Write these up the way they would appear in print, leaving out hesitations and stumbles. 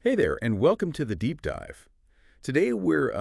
Hey there, and welcome to the Deep Dive. Today we're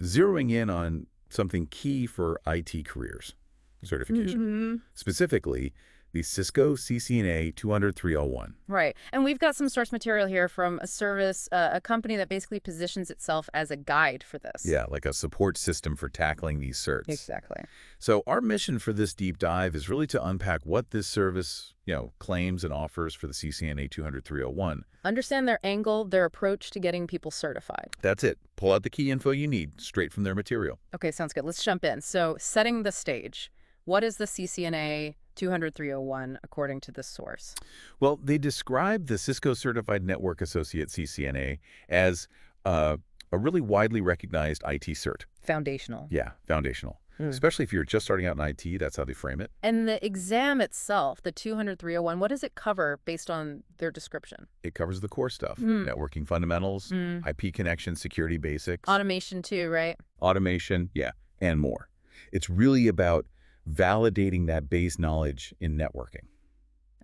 zeroing in on something key for IT careers, certification. hmm Specifically, the Cisco CCNA 200-301. Right. And we've got some source material here from a service, a company that basically positions itself as a guide for this. Yeah, like a support system for tackling these certs. Exactly. So our mission for this deep dive is really to unpack what this service, claims and offers for the CCNA 200-301. Understand their angle, their approach to getting people certified. That's it. Pull out the key info you need straight from their material. Okay, sounds good. Let's jump in. So, setting the stage. What is the CCNA 200-301 according to this source? Well, they describe the Cisco Certified Network Associate CCNA as a really widely recognized IT cert. Foundational. Yeah, foundational. Mm. Especially if you're just starting out in IT, that's how they frame it. And the exam itself, the 200-301, what does it cover based on their description? It covers the core stuff, Mm. networking fundamentals, Mm. IP connection, security basics, Automation too, right? automation, yeah, and more. It's really about validating that base knowledge in networking.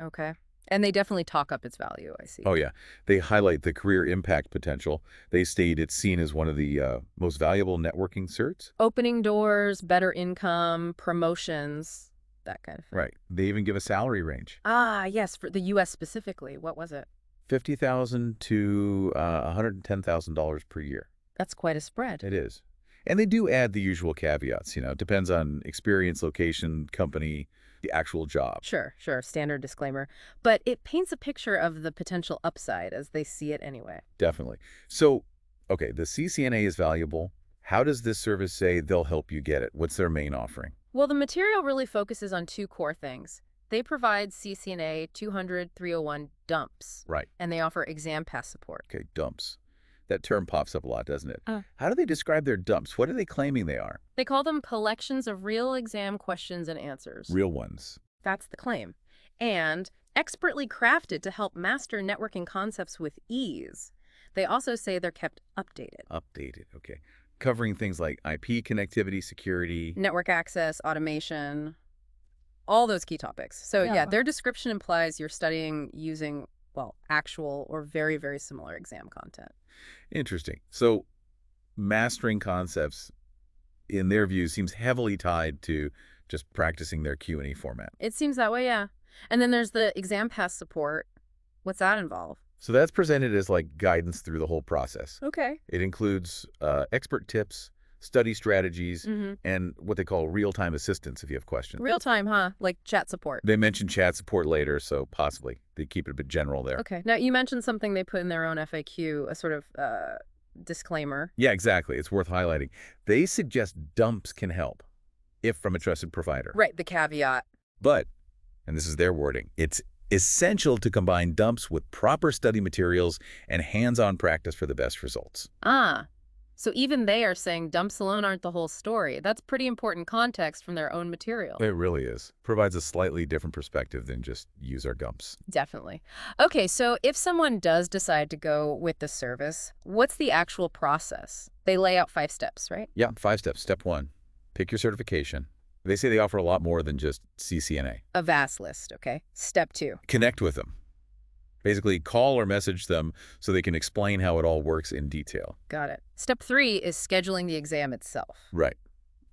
Okay. And they definitely talk up its value, I see. Oh, yeah. They highlight the career impact potential. They state it's seen as one of the most valuable networking certs. Opening doors, better income, promotions, that kind of thing. Right. They even give a salary range, Ah, yes, for the U.S. specifically. What was it? $50,000 to $110,000 per year. That's quite a spread. It is. And they do add the usual caveats, it depends on experience, location, company, the actual job. Sure, sure, standard disclaimer. But it paints a picture of the potential upside as they see it anyway. Definitely. So, okay, the CCNA is valuable. How does this service say they'll help you get it? What's their main offering? Well, the material really focuses on two core things. They provide CCNA 200-301 dumps, Right. and they offer exam pass support. Okay, dumps. That term pops up a lot, doesn't it? Uh. How do they describe their dumps? What are they claiming they are? They call them collections of real exam questions and answers. Real ones. That's the claim. And expertly crafted to help master networking concepts with ease. They also say they're kept updated. Updated, okay. Covering things like IP connectivity, security. Network access, automation, all those key topics. So yeah, their description implies you're studying using, well, actual or very, very similar exam content. Interesting. So mastering concepts, in their view, seems heavily tied to just practicing their Q&A format. It seems that way, yeah. And then there's the exam pass support. What's that involve? So that's presented as like guidance through the whole process. Okay. It includes expert tips, study strategies, Mm-hmm. and what they call real-time assistance if you have questions. Real time, huh? Like chat support. They mention chat support later, so possibly they keep it a bit general there. Okay. Now, you mentioned something they put in their own FAQ, a sort of disclaimer. Yeah, exactly. It's worth highlighting. They suggest dumps can help, if from a trusted provider. Right, the caveat. But, and this is their wording, it's essential to combine dumps with proper study materials and hands-on practice for the best results. Ah, so even they are saying dumps alone aren't the whole story. That's pretty important context from their own material. It really is. Provides a slightly different perspective than just use our dumps. Definitely. Okay, so if someone does decide to go with the service, what's the actual process? They lay out 5 steps, right? Yeah, 5 steps. Step 1, pick your certification. They say they offer a lot more than just CCNA. A vast list, okay? Step 2. Connect with them. Basically, call or message them so they can explain how it all works in detail. Got it. Step 3 is scheduling the exam itself. Right.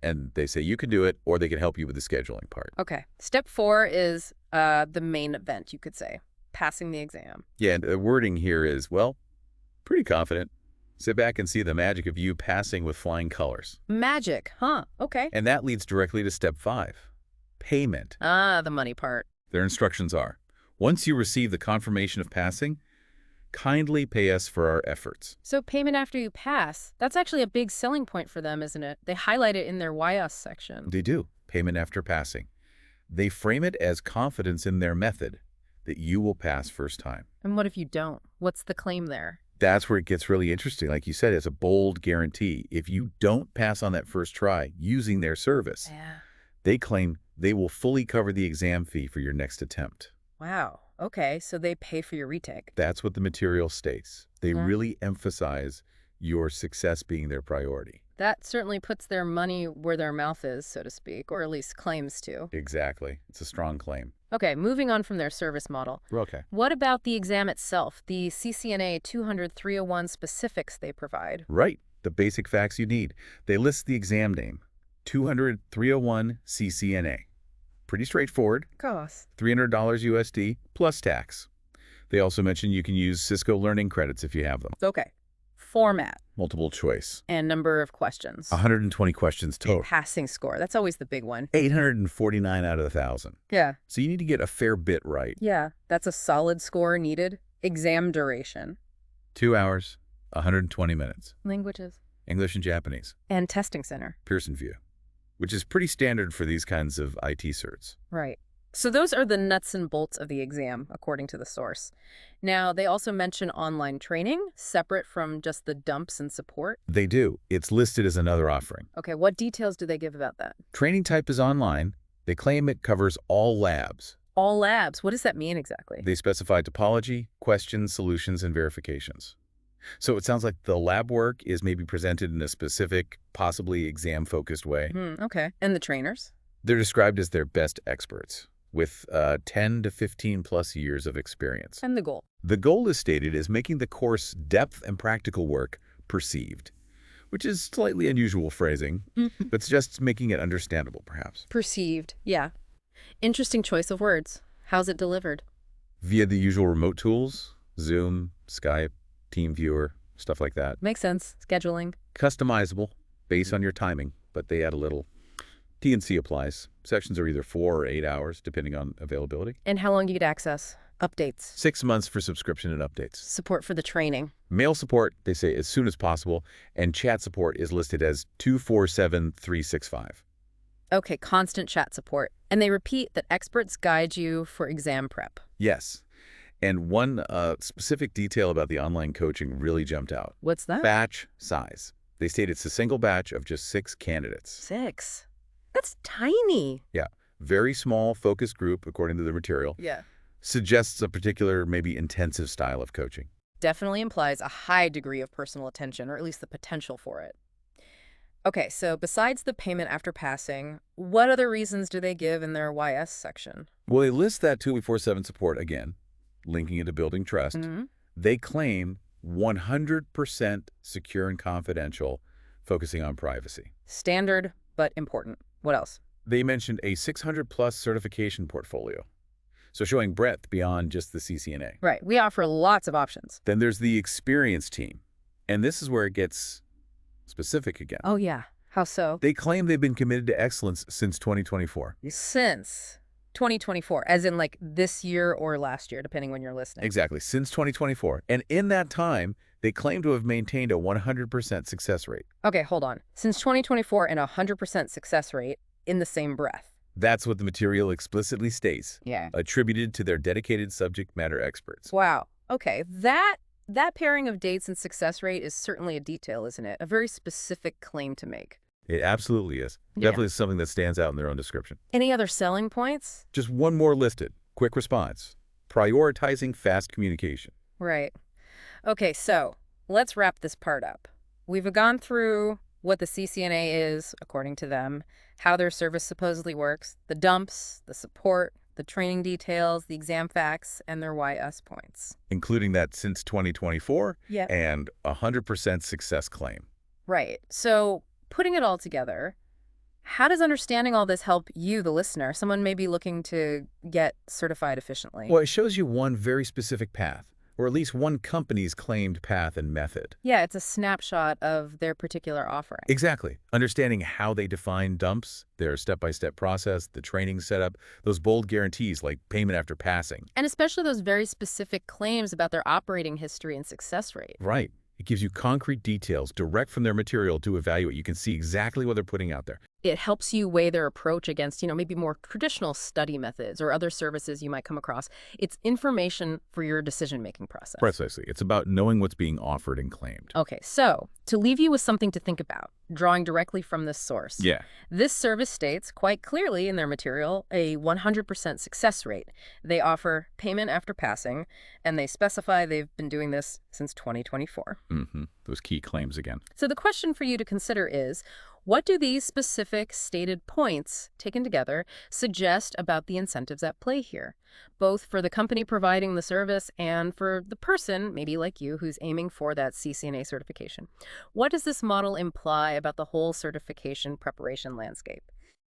And they say you can do it, or they can help you with the scheduling part. Okay. Step 4 is the main event, you could say, passing the exam. Yeah, and the wording here is, well, pretty confident. Sit back and see the magic of you passing with flying colors. Magic, huh? Okay. And that leads directly to step 5, payment. Ah, the money part. Their instructions are, once you receive the confirmation of passing, kindly pay us for our efforts. So payment after you pass, that's actually a big selling point for them, isn't it? They highlight it in their Why Us section. They do, payment after passing. They frame it as confidence in their method that you will pass first time. And what if you don't? What's the claim there? That's where it gets really interesting. Like you said, it's a bold guarantee. If you don't pass on that first try using their service, Yeah. they claim they will fully cover the exam fee for your next attempt. Wow. Okay, so they pay for your retake. That's what the material states. They Mhm. really emphasize your success being their priority. That certainly puts their money where their mouth is, so to speak, or at least claims to. Exactly. It's a strong claim. Okay, moving on from their service model. Okay. What about the exam itself, the CCNA 200-301 specifics they provide? Right. The basic facts you need. They list the exam name, 200-301 CCNA. Pretty straightforward. Cost. $300 USD plus tax. They also mention you can use Cisco learning credits if you have them. Okay. Format Multiple choice. and number of questions. 120 questions total. Passing score. That's always the big one. 849 out of 1,000. Yeah. So you need to get a fair bit right. Yeah. That's a solid score needed. Exam duration. 2 hours, 120 minutes. Languages. English and Japanese. And testing center. Pearson VUE, which is pretty standard for these kinds of IT certs. Right. So those are the nuts and bolts of the exam, according to the source. Now, they also mention online training, separate from just the dumps and support. They do. It's listed as another offering. Okay, what details do they give about that? Training type is online. They claim it covers all labs. All labs. What does that mean exactly? They specify topology, questions, solutions, and verifications. So it sounds like the lab work is maybe presented in a specific, possibly exam-focused way. Okay. And the trainers? They're described as their best experts, with 10 to 15 plus years of experience. And the goal? The goal is stated as making the course depth and practical work perceived, which is slightly unusual phrasing, but it's just making it understandable, perhaps. Perceived. Yeah. Interesting choice of words. How's it delivered? Via the usual remote tools, Zoom, Skype, TeamViewer, stuff like that. Makes sense. Scheduling. Customizable based on your timing, but they add a little. T&C applies. Sessions are either 4 or 8 hours, depending on availability. And how long you get access? Updates. 6 months for subscription and updates. Support for the training. Mail support, they say as soon as possible, and chat support is listed as 24/7/365. Okay, constant chat support. And they repeat that experts guide you for exam prep. Yes. And one specific detail about the online coaching really jumped out. What's that? Batch size. They state it's a single batch of just 6 candidates. 6. That's tiny. Yeah. Very small, focused group, according to the material. Yeah. Suggests a particular, maybe intensive style of coaching. Definitely implies a high degree of personal attention, or at least the potential for it. Okay, so besides the payment after passing, what other reasons do they give in their YS section? Well, they list that 24/7 support again, linking it to building trust. They claim 100% secure and confidential, focusing on privacy. Standard, but important. What else? They mentioned a 600-plus certification portfolio, so showing breadth beyond just the CCNA. Right. We offer lots of options. Then there's the experience team, and this is where it gets specific again. Oh, yeah. How so? They claim they've been committed to excellence since 2024. Since 2024, as in like this year or last year, depending when you're listening. Exactly, since 2024. And in that time, they claim to have maintained a 100% success rate. Okay, hold on. Since 2024 and a 100% success rate in the same breath. That's what the material explicitly states, Yeah. attributed to their dedicated subject matter experts. Wow. Okay, that pairing of dates and success rate is certainly a detail, isn't it? A very specific claim to make. It absolutely is. Yeah. Definitely something that stands out in their own description. Any other selling points? Just one more listed. Quick response. Prioritizing fast communication. Right. Okay, so let's wrap this part up. We've gone through what the CCNA is, according to them, how their service supposedly works, the dumps, the support, the training details, the exam facts, and their YS points. Including that since 2024 Yep. and 100% success claim. Right. So putting it all together, how does understanding all this help you, the listener, someone may be looking to get certified efficiently? Well, it shows you one very specific path, or at least one company's claimed path and method. Yeah, it's a snapshot of their particular offering. Exactly. Understanding how they define dumps, their step-by-step process, the training setup, those bold guarantees like payment after passing. And especially those very specific claims about their operating history and success rate. Right. It gives you concrete details direct from their material to evaluate. You can see exactly what they're putting out there. It helps you weigh their approach against, maybe more traditional study methods or other services you might come across. It's information for your decision-making process. Precisely. It's about knowing what's being offered and claimed. Okay, so to leave you with something to think about, drawing directly from this source, Yeah. this service states quite clearly in their material a 100% success rate. They offer payment after passing, and they specify they've been doing this since 2024. Those key claims again. So the question for you to consider is, what do these specific stated points, taken together, suggest about the incentives at play here, both for the company providing the service and for the person, maybe like you, who's aiming for that CCNA certification? What does this model imply about the whole certification preparation landscape?